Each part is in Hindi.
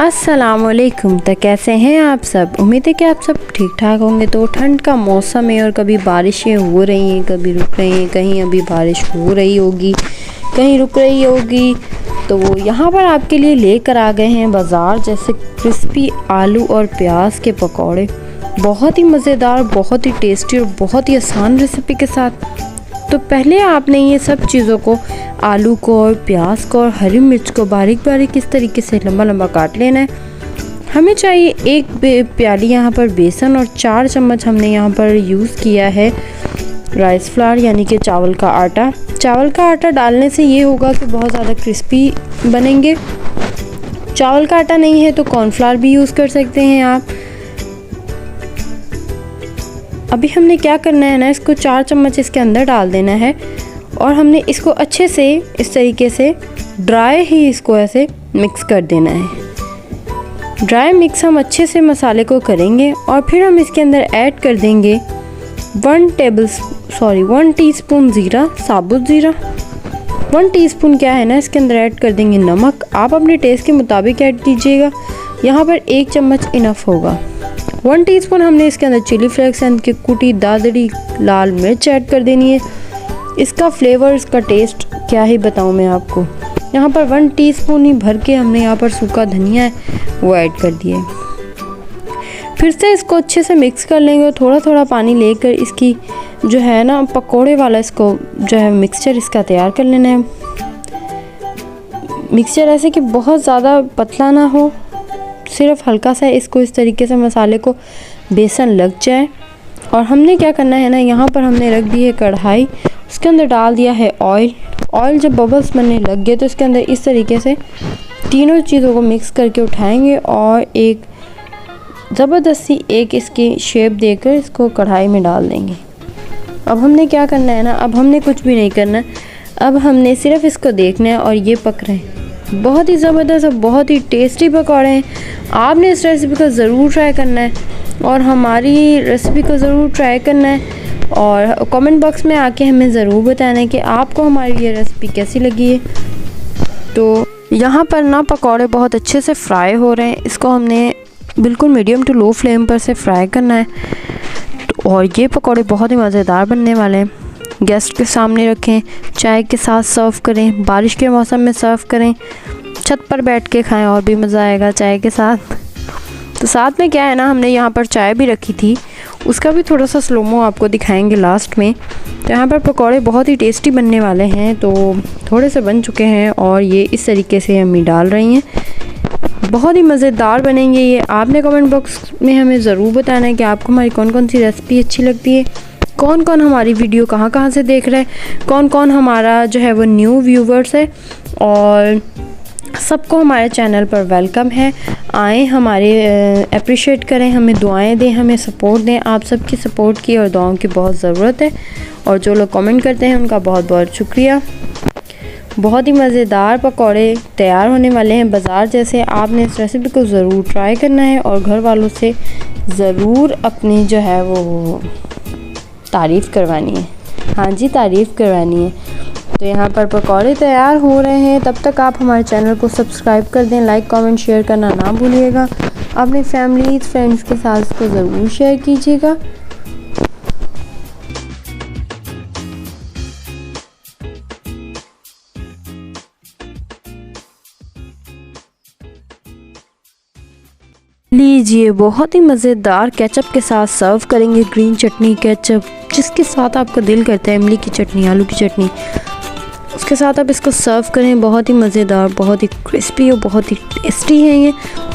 अस्सलामुअलैकुम। तो कैसे हैं आप सब? उम्मीद है कि आप सब ठीक ठाक होंगे। तो ठंड का मौसम है और कभी बारिशें हो रही हैं, कभी रुक रही हैं, कहीं अभी बारिश हो रही होगी, कहीं रुक रही होगी। तो यहाँ पर आपके लिए लेकर आ गए हैं बाज़ार जैसे क्रिस्पी आलू और प्याज के पकौड़े, बहुत ही मज़ेदार, बहुत ही टेस्टी और बहुत ही आसान रेसिपी के साथ। तो पहले आपने ये सब चीज़ों को, आलू को और प्याज को और हरी मिर्च को बारीक बारीक इस तरीके से लंबा लंबा काट लेना है। हमें चाहिए एक प्याली यहाँ पर बेसन और 4 चम्मच हमने यहाँ पर यूज़ किया है राइस फ्लावर यानी कि चावल का आटा। चावल का आटा डालने से ये होगा कि बहुत ज़्यादा क्रिस्पी बनेंगे। चावल का आटा नहीं है तो कॉर्नफ्लावर भी यूज़ कर सकते हैं आप। अभी हमने क्या करना है ना, इसको 4 चम्मच इसके अंदर डाल देना है और हमने इसको अच्छे से इस तरीके से ड्राई ही इसको ऐसे मिक्स कर देना है। ड्राई मिक्स हम अच्छे से मसाले को करेंगे और फिर हम इसके अंदर ऐड कर देंगे 1 टीस्पून ज़ीरा, साबुत ज़ीरा। 1 टीस्पून क्या है ना, इसके अंदर ऐड कर देंगे नमक। आप अपने टेस्ट के मुताबिक ऐड कीजिएगा, यहाँ पर 1 चम्मच इनफ होगा। 1 टीस्पून हमने इसके अंदर चिली फ्लेक्स यानी कि कुटी दादड़ी लाल मिर्च ऐड कर देनी है। इसका फ्लेवर, इसका टेस्ट क्या ही बताऊँ मैं आपको। यहाँ पर 1 टीस्पून ही भर के हमने यहाँ पर सूखा धनिया है वो ऐड कर दिया है। फिर से इसको अच्छे से मिक्स कर लेंगे और थोड़ा थोड़ा पानी लेकर इसकी जो है ना पकोड़े वाला इसको जो है मिक्सचर इसका तैयार कर लेना है। मिक्सचर ऐसे कि बहुत ज़्यादा पतला ना हो, सिर्फ हल्का सा इसको इस तरीके से मसाले को बेसन लग जाए। और हमने क्या करना है ना, यहाँ पर हमने रख दी है कढ़ाई, उसके अंदर डाल दिया है ऑयल। ऑयल जब बबल्स बनने लग गए तो इसके अंदर इस तरीके से तीनों चीज़ों को मिक्स करके उठाएंगे और एक ज़बरदस्ती एक इसकी शेप देकर इसको कढ़ाई में डाल देंगे। अब हमने क्या करना है ना, अब हमने कुछ भी नहीं करना, अब हमने सिर्फ इसको देखना है और ये पक रहे हैं। बहुत ही ज़बरदस्त और बहुत ही टेस्टी पकौड़े हैं। आपने इस रेसिपी को ज़रूर ट्राई करना है और हमारी रेसिपी को ज़रूर ट्राई करना है और कमेंट बॉक्स में आके हमें ज़रूर बताना है कि आपको हमारी ये रेसिपी कैसी लगी है। तो यहाँ पर ना पकौड़े बहुत अच्छे से फ्राई हो रहे हैं, इसको हमने बिल्कुल मीडियम टू लो फ्लेम पर से फ्राई करना है। और ये पकौड़े बहुत ही मज़ेदार बनने वाले हैं। गेस्ट के सामने रखें, चाय के साथ सर्व करें, बारिश के मौसम में सर्व करें, छत पर बैठ के खाएं और भी मज़ा आएगा चाय के साथ। तो साथ में क्या है ना, हमने यहाँ पर चाय भी रखी थी, उसका भी थोड़ा सा स्लोमो आपको दिखाएंगे लास्ट में। तो यहाँ पर पकौड़े बहुत ही टेस्टी बनने वाले हैं। तो थोड़े से बन चुके हैं और ये इस तरीके से अम्मी डाल रही हैं, बहुत ही मज़ेदार बनेंगे ये। आपने कमेंट बॉक्स में हमें ज़रूर बताना है कि आपको हमारी कौन कौन सी रेसिपी अच्छी लगती है, कौन कौन हमारी वीडियो कहाँ कहाँ से देख रहे हैं, कौन कौन हमारा जो है वो न्यू व्यूवर्स है। और सबको हमारे चैनल पर वेलकम है। आएँ, हमारे अप्रिशिएट करें, हमें दुआएं दें, हमें सपोर्ट दें। आप सबकी सपोर्ट की और दुआओं की बहुत ज़रूरत है और जो लोग कमेंट करते हैं उनका बहुत बहुत शुक्रिया। बहुत ही मज़ेदार पकौड़े तैयार होने वाले हैं बाज़ार जैसे। आपने इस रेसिपी को ज़रूर ट्राई करना है और घर वालों से ज़रूर अपनी जो है वो तारीफ़ करवानी है। हाँ जी, तारीफ़ करवानी है। तो यहाँ पर पकौड़े तैयार हो रहे हैं, तब तक आप हमारे चैनल को सब्सक्राइब कर दें, लाइक कमेंट शेयर करना ना भूलिएगा। अपने फैमिली फ्रेंड्स के साथ इसको ज़रूर शेयर कीजिएगा। लीजिए, बहुत ही मज़ेदार केचप के साथ सर्व करेंगे। ग्रीन चटनी, केचप, जिसके साथ आपका दिल करता है, इमली की चटनी, आलू की चटनी, उसके साथ आप इसको सर्व करें। बहुत ही मज़ेदार, बहुत ही क्रिस्पी और बहुत ही टेस्टी है ये।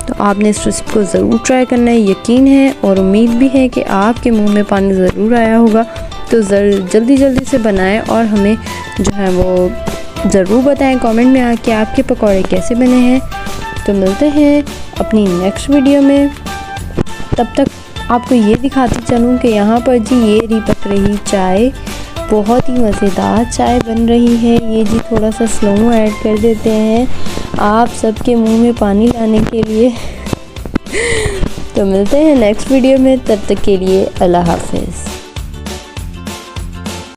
तो आपने इस रेसिपी को ज़रूर ट्राई करना है, यकीन है और उम्मीद भी है कि आपके मुंह में पानी ज़रूर आया होगा। तो जल्दी जल्दी से बनाएं और हमें जो है वो ज़रूर बताएं कमेंट में आके आपके पकौड़े कैसे बने हैं। तो मिलते हैं अपनी नेक्स्ट वीडियो में, तब तक आपको ये दिखाती चलूँ कि यहाँ पर जी ये रही पक रही चाय, बहुत ही मज़ेदार चाय बन रही है। ये जी थोड़ा सा स्लो ऐड कर देते हैं आप सबके मुंह में पानी लाने के लिए। तो मिलते हैं नेक्स्ट वीडियो में, तब तक के लिए अल्लाह हाफ़िज़।